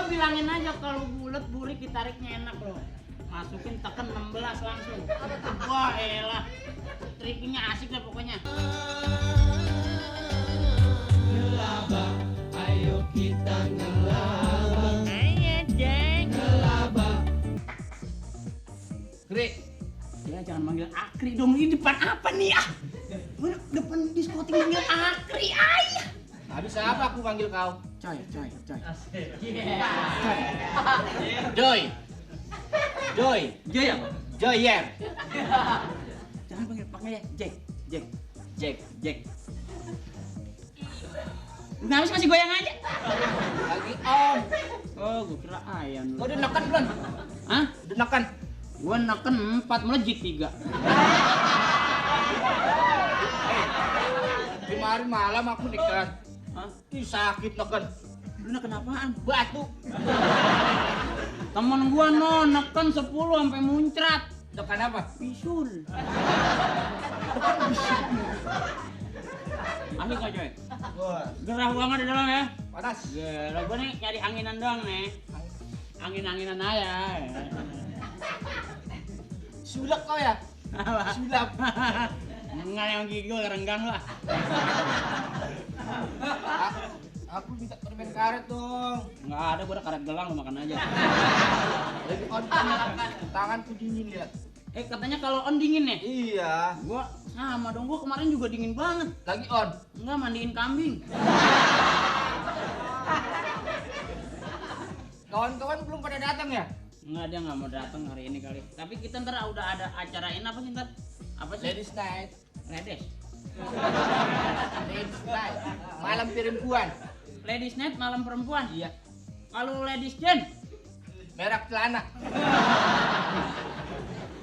bilangin aja kalau bulat burik ditariknya enak loh. Masukin tekan 16 langsung. Wah elah. Triknya asik deh pokoknya. Ngelaba, ayo kita ngelaba. Ayo Jeng. Ngelaba. Kri. Ya jangan manggil Akri dong, ini depan apa nih ah? Depan diskotik manggil Akri, ayah. Habis apa aku panggil kau? Coy. Joy. Joy. Joy apa? Joy Yer. Jangan panggil Jack. Jack. Kenapa sih masih goyang aja? Lagi on. Oh, gua kira ayam. Kau udah neken belum? Hah? Udah neken. Gua neken 4 melejit 3. Kemarin malam aku neken. Hah? Ih sakit neken. Lu neken apaan? Batu. Temen gua neken 10 sampai muncrat. Neken apa? Bisul. Asik gak coy? Wah, Gerah banget di dalam ya. panas. Gila, gua nih nyari anginan doang nih. Angin-anginan aja. Sulap kau ya? Sulap. Enggak yang gigi gua renggang lah. Aku minta permen karet dong. Enggak ada, gua ada karet gelang, lu makan aja. Lagi on tanganku dingin lihat. Katanya kalau on dingin ya? Iya. Gua sama dong, gua kemarin juga dingin banget. Lagi on. Enggak mandiin kambing. Kawan-kawan belum pada datang ya? Enggak, dia nggak mau datang hari ini kali. Tapi kita ntar udah ada acarain apa sih ntar? Apa sih? Ladies night. Ladies. Ladies night. Malam perempuan. Ladies night malam perempuan. Iya. Kalau ladies gen? Merek celana.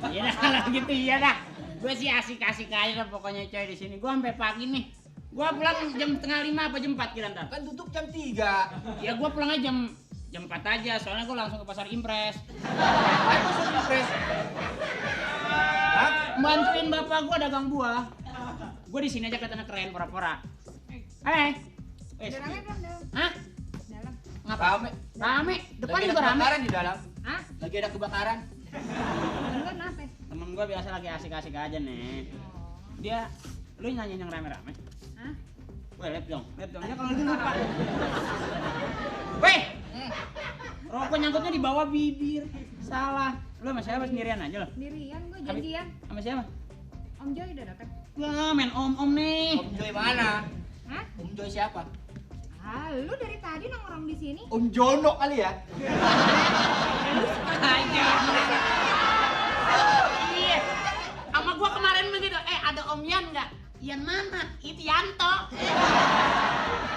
Iya dah kalau gitu iya dah. Gue sih asik-asik aja dah pokoknya coy di sini. Gue sampai pagi nih. Gue pulang jam 4:30 apa jam 4 kira ntar? Kan tutup jam 3. Ya gue pulang aja jam 4 aja. Soalnya gue langsung ke pasar Impres. Aku surprise. Hah? Bantuin bapak gue dagang buah. Gue di sini aja katanya keren pura-pura. Udah rame belum dalam? Hah? Dalam. Ngapa? Rame. Rame. Depan Lagi ada juga rame. kebakaran di dalam. Hah? Lagi ada kebakaran. Lu kenapa? Temen gue biasa lagi asik-asik aja nih. Dia, lu nyanyi yang rame-rame. Hah? Weh, lihat dong. Dia kalau gitu lupa. Weh, rokok nyangkutnya di bawah bibir. Salah. Lu sama siapa sendirian aja lo? Sendirian gua janjian. Sama siapa? Om Joy udah datang. Wah, main om-om nih. Om Joy mana? Hah? Om Joy siapa? Ah, lu dari tadi nongkrong di sini. Om Jono kali ya? Aja. Iya. Sama gua kemarin begitu. Ada Om Yan nggak? Yan mana? Itu Yanto.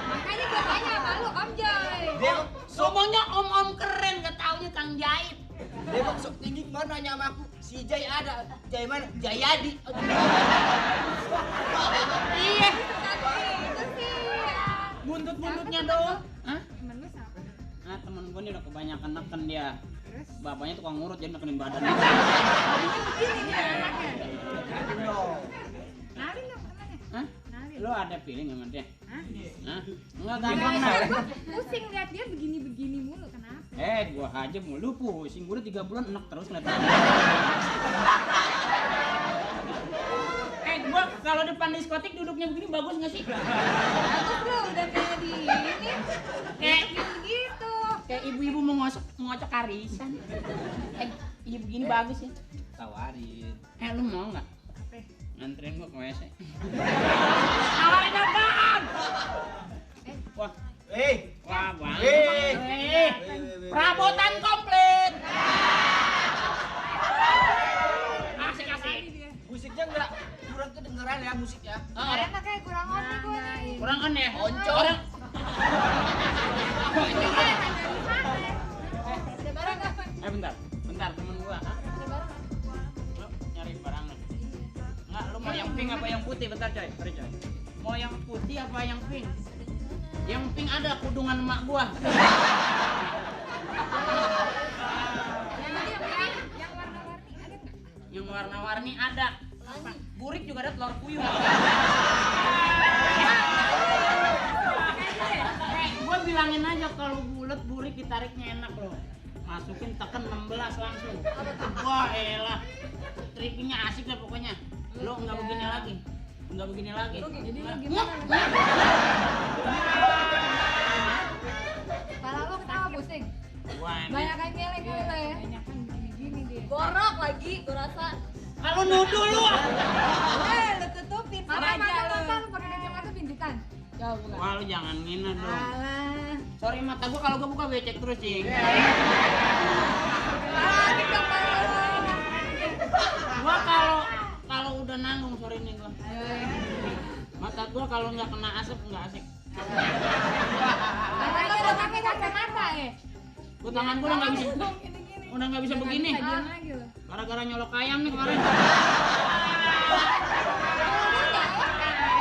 Makanya gua tanya sama lu, Om Joy. Dia Semuanya om-om keren, gak taunya Kang Jahit. dia sok tinggi kemana nanya sama aku? Si Jay ada. Jay mana? Jayadi. Iya. Itu sih. Buntut-buntutnya doang. Hah? Temen lu siapa? Nah, temen gue nih udah kebanyakan neken dia. Terus? Bapaknya tukang ngurut jadi nekenin badan. Begini nih anaknya. Kenalin dong. Nalin dong temannya. Hah? Nalin. Lo ada feeling sama dia? Hah? Hah? Enggak gampang Nah, nah. gua pusing lihat dia begini-begini mulu, kenapa? Gua aja mulu pusing. Gua udah 3 bulan enek terus ngeliat. Gua kalau depan diskotik duduknya begini bagus nggak sih? Bagus lu udah kayak di ini. Kayak Gitu. kayak ibu-ibu mau ngocok arisan. Iya begini bagus ya. Tawarin. Lu mau nggak? Apa? Nganterin gua ke WC. Nawarin apaan? Wah, wah bang. Perabotan komplit. Asik-asik. Musiknya enggak kurang kedengeran ya musiknya. Kemarin mah kayak kurang on nih gua nih. Kurang kan ya? Oncom. Orang Ini dia hanya di sana. Ada barang apa? bentar temen gua. Hah? Ada barang apa? Lu nyari barang nih. Enggak, lu mau yang pink apa yang putih? Bentar coy, coy. Mau yang putih apa yang pink? Yang pink ada kudungan emak gua. Yang warna-warni ada nggak? Yang warna-warni ada. Burik juga ada telur puyuh. Gua bilangin aja kalau bulat bulik ditariknya enak loh. Masukin tekan 16 langsung. Wah elah. Triknya asik lah pokoknya. Lo nggak begini lagi. Nggak begini lagi. Jadi lu gimana? Kepala lu ketawa pusing. Wah, ini. Banyak kan ngeleng kali lo ya. Banyak kan gini dia. Gorok lagi, gua rasa. Kalau nuduh lu. Lu tutupin Mata sengaja lu. lu pakai kacamata bintitan. Jauh bukan. Wah lu jangan ngina dong. Alah. Sorry mata gua kalau gua buka becek terus cing. Ah, kita Gua kalau udah nanggung sorry nih gua. Mata gua kalau nggak kena asap nggak asik. Katanya udah pakai kacamata ya. Gua tangan gua udah nggak bisa. Gini-gini. Udah nggak bisa begini. Diam lagi lu. Gara-gara nyolok ayam nih kemarin.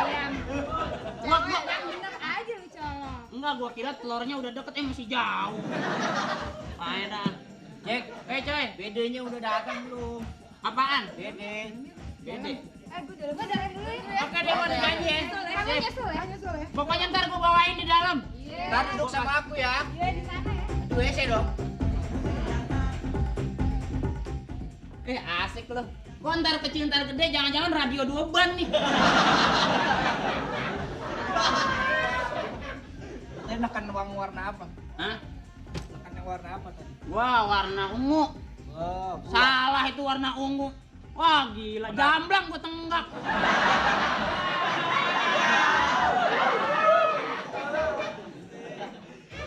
Ayam. Gua Yang bener aja lu colok. enggak gua kira telurnya udah deket masih jauh. Dah. Jack, Coy, BD-nya udah datang belum? apaan? BD. Bede. Gue dulu dari dulu ya. Oke deh gua janji ya. Kamu nyusul ya? Nyusul ya. Pokoknya ntar gua bawain di dalam. Ntar duduk sama aku ya. Iya di sana ya. Di WC dong. Asik loh. Kok ntar kecil ntar gede, jangan-jangan radio 2 ban nih. Ini makan uang warna apa? Hah? Makan yang warna apa tadi? Wah, warna ungu. Oh, Salah itu warna ungu. Wah, gila. Jamblang gua tenggak.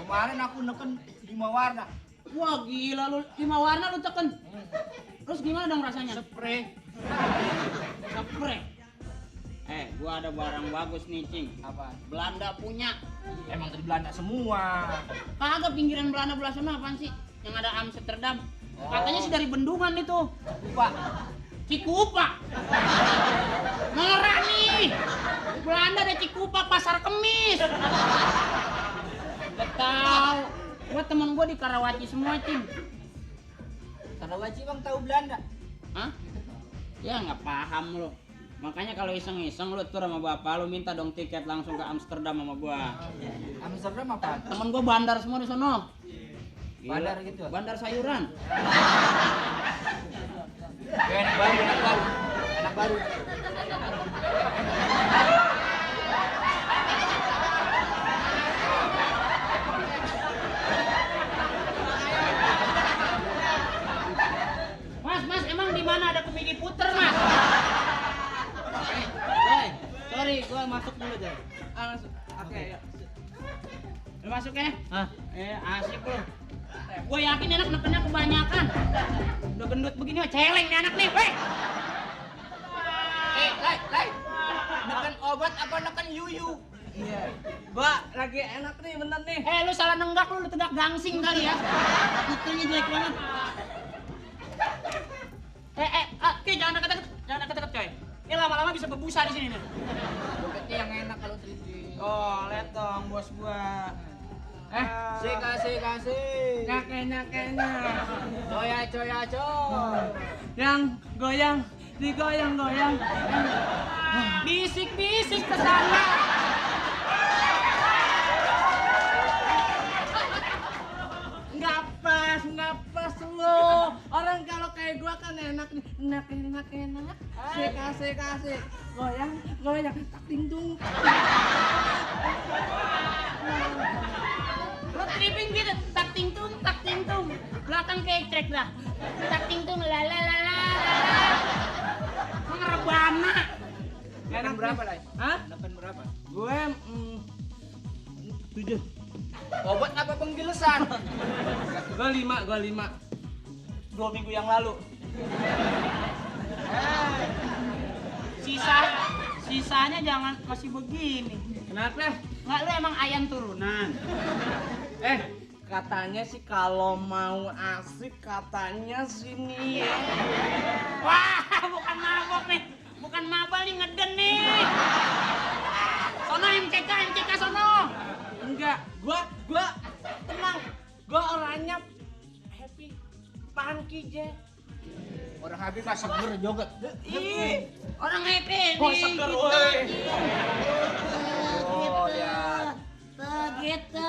kemarin aku neken 5 warna. Wah, gila lu. 5 warna lu teken. Terus gimana dong rasanya? Spray. Spray. Gua ada barang bagus nih, Cing. Apa? Belanda punya. Emang dari Belanda semua. Kagak pinggiran Belanda belah sana apaan sih? Yang ada Amsterdam. Oh. Katanya sih dari bendungan itu. Lupa. Cikupa. Merah nih. Belanda ada Cikupa, pasar Kemis. Gak tahu. Gua temen gua di Karawaci semua, Cing. Karawaci bang tahu Belanda. Hah? Ya nggak paham lo. Makanya kalau iseng-iseng lu tur sama bapak lu minta dong tiket langsung ke Amsterdam sama gua. Amsterdam apa? Temen gua bandar semua di sono. Gila. Bandar gitu? Bandar sayuran. Enak baru, enak baru. Enak baru. Mas, emang di mana ada kemini puter, Mas? Sorry, gua masuk dulu aja. Masuk. Oke, ya. Lu masuk ya? Hah? Asik lu. Gua yakin enak nekennya kebanyakan. Udah gendut begini mah celeng nih anak nih, weh. Lai. Neken obat apa neken yuyu? Iya. Gua lagi enak nih bener nih. Lu salah nenggak lu tegak gangsing kali ya. Itunya jelek banget. Oke, jangan deket-deket, coy. Ini lama-lama bisa berbusa di sini nih. Doketnya yang enak kalau triti. Oh, lihat dong bos gua. Kasih. Nyakenya. Coya. Yang goyang, digoyang-goyang. Bisik-bisik ke sana. Nggak pas lo. Orang kalau kayak gua kan enak nih. Enak. Kasih. Goyang. Tak ting-tung. Lu tripping gitu, tak ting-tung. Belakang kayak track dah. Tak ting-tung la. Ngerebana. Neken berapa, Lai? Hah? Neken berapa? Gue 7. Obat apa penggilesan? Gue 5. 2 minggu yang lalu. Sisanya jangan masih begini. Kenapa? Nggak, lu emang ayam turunan. Katanya sih kalau mau asik katanya sini ya. Wah, bukan mabok nih. Bukan mabal nih, ngeden nih. Sono MCK sono. Enggak, gua tenang. Gua orangnya happy, funky je. Orang habis pas seger joget. Ih, orang happy Oh, nih. seger, Kita. woi. Oh, lihat. Begitu.